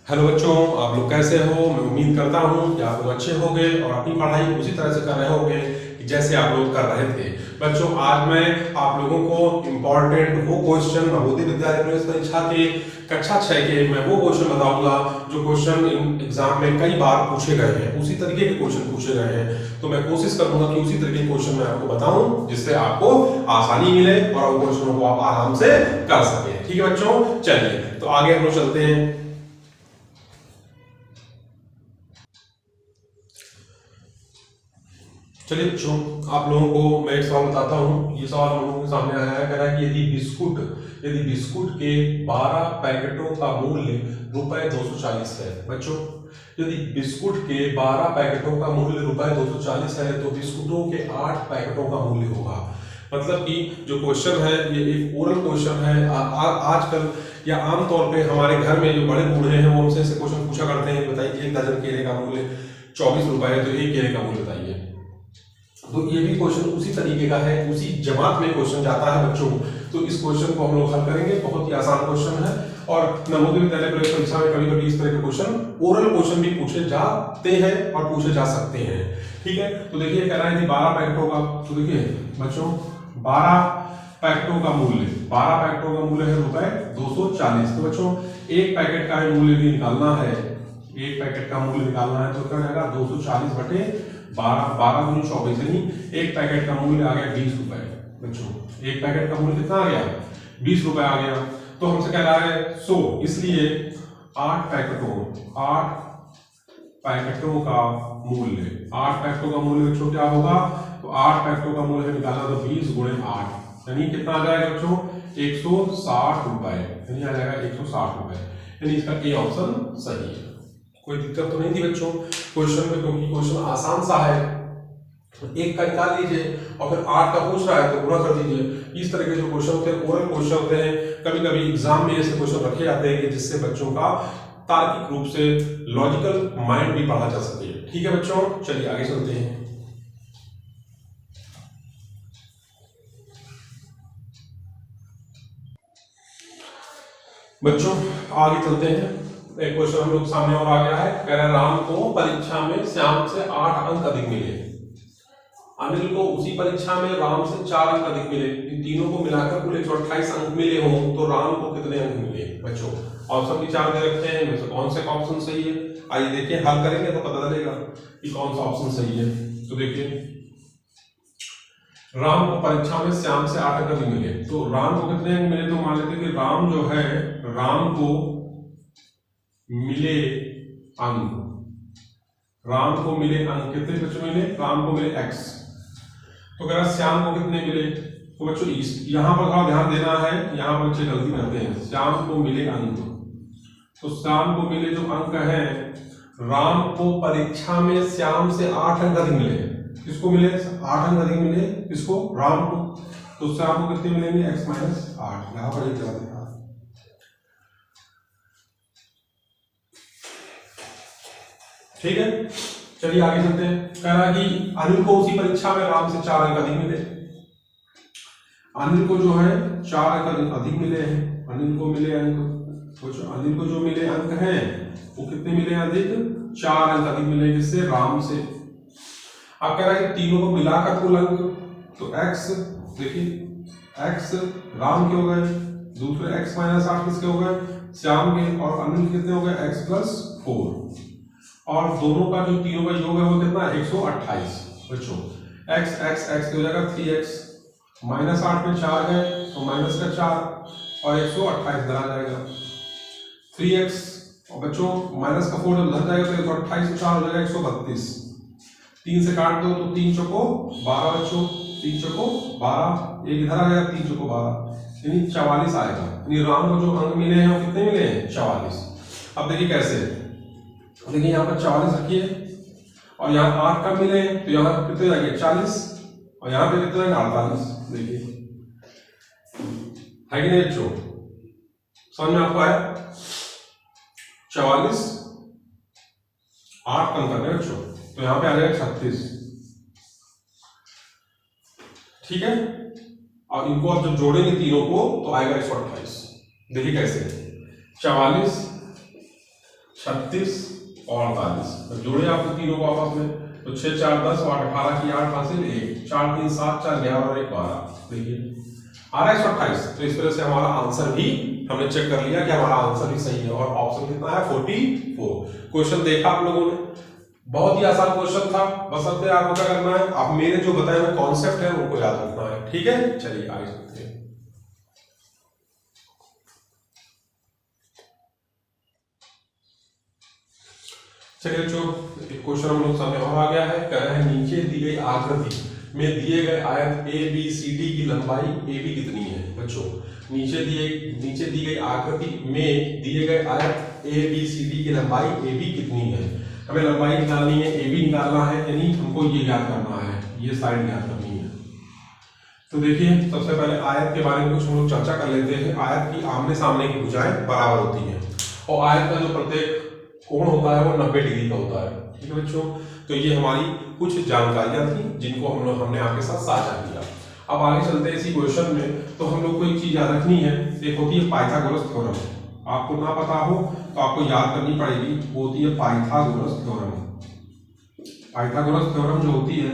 Hello बच्चों, आप लोग कैसे हो। मैं उम्मीद करता हूँ कि आप लोग अच्छे होंगे और अपनी पढ़ाई उसी तरह से कर रहे होंगे कि जैसे आप लोग कर रहे थे। बच्चों, आज मैं आप लोगों को इम्पोर्टेंट वो क्वेश्चन नवोदय विद्यालय प्रवेश परीक्षा के कक्षा 6 के मैं वो क्वेश्चन बताऊंगा जो क्वेश्चन एग्जाम में कई बार पूछे गए हैं, उसी तरीके के क्वेश्चन पूछे गए हैं। तो मैं कोशिश करूंगा कि उसी तरीके के क्वेश्चन मैं आपको बताऊं जिससे आपको आसानी मिले और उन क्वेश्चनों को आप आराम से कर सकें। ठीक है बच्चों, चलिए तो आगे हम लोग चलते हैं। चलिए बच्चों, आप लोगों को मैं एक सवाल बताता हूँ। ये सवाल हम लोगों के सामने आया है, कह रहा है कि यदि बिस्कुट के 12 पैकेटों का मूल्य ₹240 है। बच्चों, यदि बिस्कुट के 12 पैकेटों का मूल्य ₹240 है तो बिस्कुटों के 8 पैकेटों का मूल्य होगा। मतलब कि जो क्वेश्चन है ये एक ओरल क्वेश्चन है। आजकल या आमतौर पे हमारे घर में जो बड़े बूढ़े हैं वो हमसे ऐसे क्वेश्चन पूछा करते हैं, बताइए एक दर्जन केले का मूल्य 24 रुपए है तो एक केले का मूल्य बताइए। तो ये भी क्वेश्चन उसी तरीके का है, उसी जमात में क्वेश्चन जाता है बच्चों। तो इस क्वेश्चन को हम लोग हल करेंगे, बहुत ही आसान क्वेश्चन है। और नवोदय विद्यालय प्रवेश परीक्षा में कभी कभी इस तरह के क्वेश्चन ओरल क्वेश्चन भी पूछे जाते हैं और पूछे जा सकते हैं। ठीक है, तो देखिए कह रहा है कि 12 पैकेटों का, तो देखिए बच्चों 12 पैकेटों का मूल्य है ₹240। तो बच्चों एक पैकेट का मूल्य भी निकालना है, एक पैकेट का मूल्य निकालना है तो क्या जाएगा 240 बटे 12 गुनी 24, यानी एक पैकेट का मूल्य आ गया 20 रुपए। बच्चों एक पैकेट का मूल्य कितना आ गया, 20 रुपए आ गया। तो हमसे कह रहा है इसलिए 8 पैकेटों का मूल्य बच्चों क्या होगा, तो 8 पैकेटों का मूल्य निकालना तो 20 गुणे 8 यानी कितना आ जाएगा बच्चों 160 रुपए, यानी आ जाएगा 160 रुपए। यानी इसका ए ऑप्शन सही है। कोई दिक्कत तो नहीं थी बच्चों क्वेश्चन में, क्योंकि क्वेश्चन आसान सा है। एक का निकाल लीजिए और फिर 8 का पूछ रहा है तो गुणा कर दीजिए। इस तरह के जो क्वेश्चन होते हैं ओरल क्वेश्चन होते हैं, कभी कभी एग्जाम में ऐसे क्वेश्चन रखे जाते हैं कि जिससे बच्चों का तार्किक रूप से लॉजिकल माइंड भी पढ़ा जा सके। ठीक है बच्चों, चलिए आगे चलते हैं। बच्चों आगे चलते हैं, एक क्वेश्चन हम लोग सामने और आ गया है। कह रहा है राम को परीक्षा में श्याम से 8 अंक अधिक मिले, अनिल को उसी परीक्षा में राम से 4 अंक अधिक मिले। इन तीनों को मिलाकर कुल 128 अंक मिले हों तो राम को कितने अंक मिले। बच्चों ऑप्शन विचार दे रखते हैं, इनमें से कौन से ऑप्शन सही है। आइए देखिए, हल करेंगे तो पता चलेगा कि कौन सा ऑप्शन सही है। तो देखिए राम को परीक्षा में श्याम से 8 अंक अधिक मिले, तो राम को कितने अंक मिले, तो मान लेते कि राम जो है, राम को मिले अंक कितने बच्चों मिले, राम को मिले x। तो कह रहा श्याम को कितने मिले, तो बच्चों यहां पर थोड़ा ध्यान देना है, यहां पर बच्चे गलती करते हैं। श्याम को मिले अंक, तो श्याम को मिले जो अंक है, राम को परीक्षा में श्याम से 8 अंक अधिक मिले। किसको मिले 8 अंक अधिक मिले, किसको, राम को। तो श्याम को कितने मिलेंगे x - 8। यहां पर एक जगह देखा, ठीक है। चलिए आगे चलते हैं। कह रहा है कि अनिल को उसी परीक्षा में राम से 4 अंक अधिक मिले। अनिल को जो है 4 अंक अधिक मिले हैं, अनिल को मिले अंक, तो अनिल को जो मिले अंक हैं वो कितने मिले अधिक, 4 अंक अधिक मिले, किससे, राम से। अब कह रहा है कि तीनों को मिलाकर कुल अंक, तो x देखिए x राम के हो गए, दूसरे x - 8 किसके हो गए, श्याम के, और अनिल कितने हो गए x + 4, और दोनों का जो तीनों का योग है वो कितना 128। बच्चों x हो जाएगा 3x, -8 में 4 गए तो माइनस का 4 और 128 इधर आ जाएगा 3x, और बच्चों माइनस का 4 जब उधर जाएगा तो 128 में 4 हो जाएगा 132। 3 से काट दो तो 3 चौको 12 बच्चों, 3 चौको 12, एक इधर आ जाएगा 3 चौको 12, यानी 44 आएगा। यानी राम को जो अंक मिले हैं वो कितने मिले हैं, 44। अब देखिए कैसे, देखिए यहाँ पर 44 रखिए और यहाँ 8 कम मिले तो यहाँ कितने जाएंगे 40, और यहाँ पे कितने 48। देखिए है कि नहीं बच्चों, समझ में आपको आया। 44 8 कम करने बच्चों, तो यहाँ पे आ जाएगा 36। ठीक है, और इनको आप जब जोड़ेंगे तीनों को तो आएगा 128। देखिए कैसे, 44 36 और 48, तो जोड़े आपको तीनों को आपस में, तो 6 4 10 और 18 की 8 हासिल 1, 4 3 7 4 11 और 1 12। देखिए आ रहा है 128। तो इस तरह से हमारा आंसर भी हमने चेक कर लिया कि हमारा आंसर भी सही है और ऑप्शन कितना है 44। क्वेश्चन देखा आप लोगों ने, बहुत ही आसान क्वेश्चन था। बस अब आपको क्या करना है, आप मेरे जो बताए हुए कॉन्सेप्ट है उनको याद रखना है, ठीक है। चलिए आगे चलते हैं। चलिए जो एक क्वेश्चन हम लोग सामने और आ गया है, कह रहे हैं नीचे दी गई आकृति में दिए गए आयत ए बी सी डी की लंबाई ए बी कितनी है। बच्चों नीचे दी गई आकृति में दिए गए आयत ए बी सी डी की लंबाई ए बी कितनी है। हमें लंबाई निकालनी है, ए बी निकालना है, यानी हमको ये ज्ञात करना है, ये साइड ज्ञात करनी है। तो देखिए सबसे पहले आयत के बारे में कुछ हम लोग चर्चा कर लेते हैं। आयत की आमने सामने की भुजाएं बराबर होती हैं और आयत का जो प्रत्येक कोण होता है वो 90 डिग्री का होता है, ठीक है बच्चों। तो ये हमारी कुछ जानकारियां थी जिनको हमने आपके साथ साझा किया। अब आगे चलते हैं इसी क्वेश्चन में। तो हम लोग को एक चीज याद रखनी है, एक होती है पाइथागोरस थ्योरम। आपको ना पता हो तो आपको याद करनी पड़ेगी, वो होती है पाइथागोरस थ्योरम। पाइथागोरस थ्योरम जो होती है,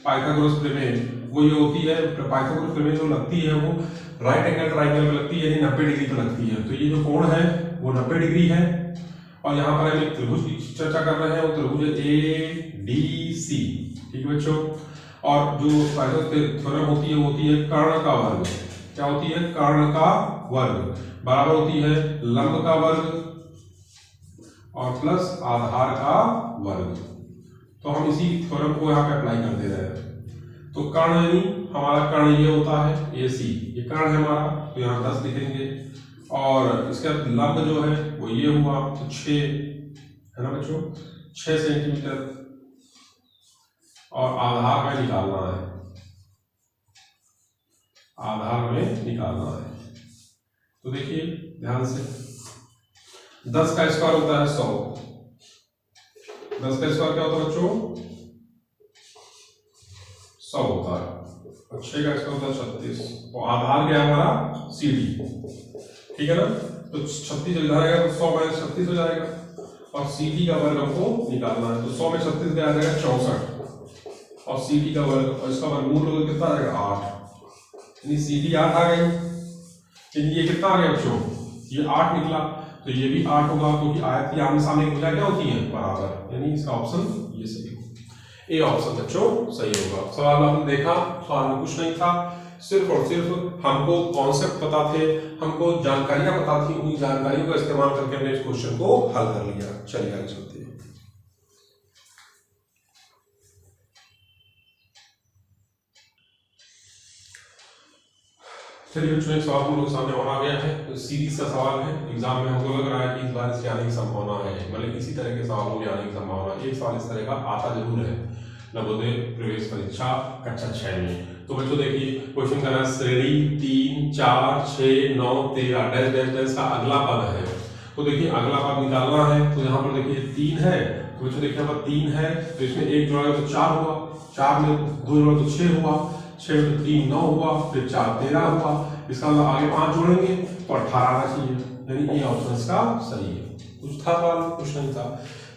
पाइथागोरस प्रमेय, वो ये होती है, पाइथागोरस प्रमेय जो लगती है वो राइट एंगल ट्राइंगल में लगती है, यानी 90 डिग्री पे लगती है। तो ये जो कोण है वो 90 डिग्री है और यहाँ पर हम एक त्रिभुज की चर्चा कर रहे हैं, वो त्रिभुज ए डी सी, ठीक है बच्चों। और जो पाइथागोरस थ्योरम होती है वो होती है कर्ण का वर्ग। क्या होती है? कर्ण का वर्ग बराबर होती है लंब का वर्ग और प्लस आधार का वर्ग। तो हम इसी थ्योरम को यहाँ पे अप्लाई कर दे रहे हैं। तो कर्ण यानी हमारा कर्ण ये होता है ए सी, ये कर्ण है हमारा, तो यहाँ 10 लिखेंगे और इसका लंब जो है वो ये हुआ, तो 6 है ना बच्चों, 6 सेंटीमीटर और आधार में निकालना है, आधार में निकालना है। तो देखिए ध्यान से, 10 का स्क्वायर होता है 100, 10 का स्क्वायर क्या होता है बच्चों? 100 होता है। 6 का स्क्वायर होता है 36 और आधार क्या है हमारा? CD, ठीक है ना। तो 36 जब जाएगा तो 100 - 36 हो जाएगा और CD का वर्ग हमको निकालना है। तो 100 में 36 क्या आ जाएगा? 64 और CD का वर्ग, और इसका वर्गमूल कितना आ जाएगा? 8, यानी CD 8 आ गई। यानी ये कितना आ गया बच्चों? ये 8 निकला, तो ये भी 8 होगा क्योंकि आयत की आमने सामने की भुजा क्या होती है? बराबर, यानी इसका ऑप्शन ये सही होगा। ए ऑप्शन बच्चों सही होगा। सवाल में हमने देखा, सवाल में कुछ नहीं था, सिर्फ और सिर्फ हमको कॉन्सेप्ट पता थे, हमको जानकारियां पता थी, उन जानकारियों का इस्तेमाल करके हमने इस क्वेश्चन को हल कर लिया। चलिए आगे चलते हैं। चलिए बच्चों एक सवाल हम लोग सामने और आ गया है, तो सीरीज का सवाल है। एग्जाम में हमको लग रहा है कि इस बार इसके आने की संभावना है, मतलब इसी तरह के सवालों में आने की संभावना है। एक सवाल इस तरह का आता जरूर है नवोदय प्रवेश परीक्षा कक्षा 6 में। तो बच्चों देखिए क्वेश्चन का है श्रेणी 3 4 6 9 13 डैश डैश डैश का अगला पद है। तो देखिए अगला पद निकालना है, तो यहाँ पर देखिए 3 है, तो बच्चों देखिए यहाँ पर 3 है, तो इसमें 1 जोड़ा तो 4 हुआ, 4 में 2 जोड़ा तो 6 हुआ, 6 में तो 3 9 हुआ, फिर 4 13 हुआ, इसका मतलब आगे 5 जोड़ेंगे तो 18 आना चाहिए, यानी ये ऑप्शन इसका सही है। कुछ था सवाल? कुछ नहीं था।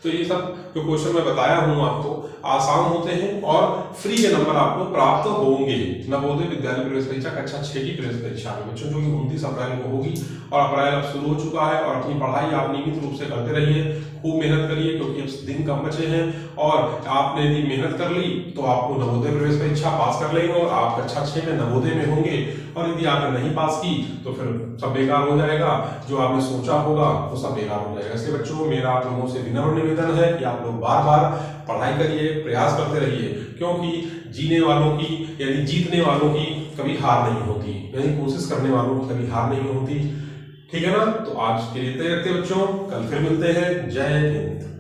तो ये सब जो क्वेश्चन मैं बताया हूँ आपको आसान होते हैं और फ्री के नंबर आपको प्राप्त होंगे नवोदय विद्यालय प्रवेश परीक्षा कक्षा 6 की प्रवेश परीक्षा में बच्चों, जो कि 29 अप्रैल को होगी और अप्रैल अब शुरू हो चुका है। और अपनी पढ़ाई आप नियमित रूप से करते रहिए, खूब मेहनत करिए, क्योंकि अब दिन कम बचे हैं और आपने यदि मेहनत कर ली तो आपको नवोदय प्रवेश परीक्षा पास कर लेंगे और आप कक्षा 6 में नवोदय में होंगे। और यदि आपने नहीं पास की तो फिर सब बेकार हो जाएगा, जो आपने सोचा होगा वो सब बेकार हो जाएगा। इसलिए बच्चों मेरा आप लोगों से विनम्र निवेदन है कि आप लोग बार बार पढ़ाई करिए, प्रयास करते रहिए, क्योंकि जीने वालों की यानी जीतने वालों की कभी हार नहीं होती, यानी कोशिश करने वालों की कभी हार नहीं होती, ठीक है ना। तो आज के लिए इतना ही रखते बच्चों, कल फिर मिलते हैं। जय हिंद।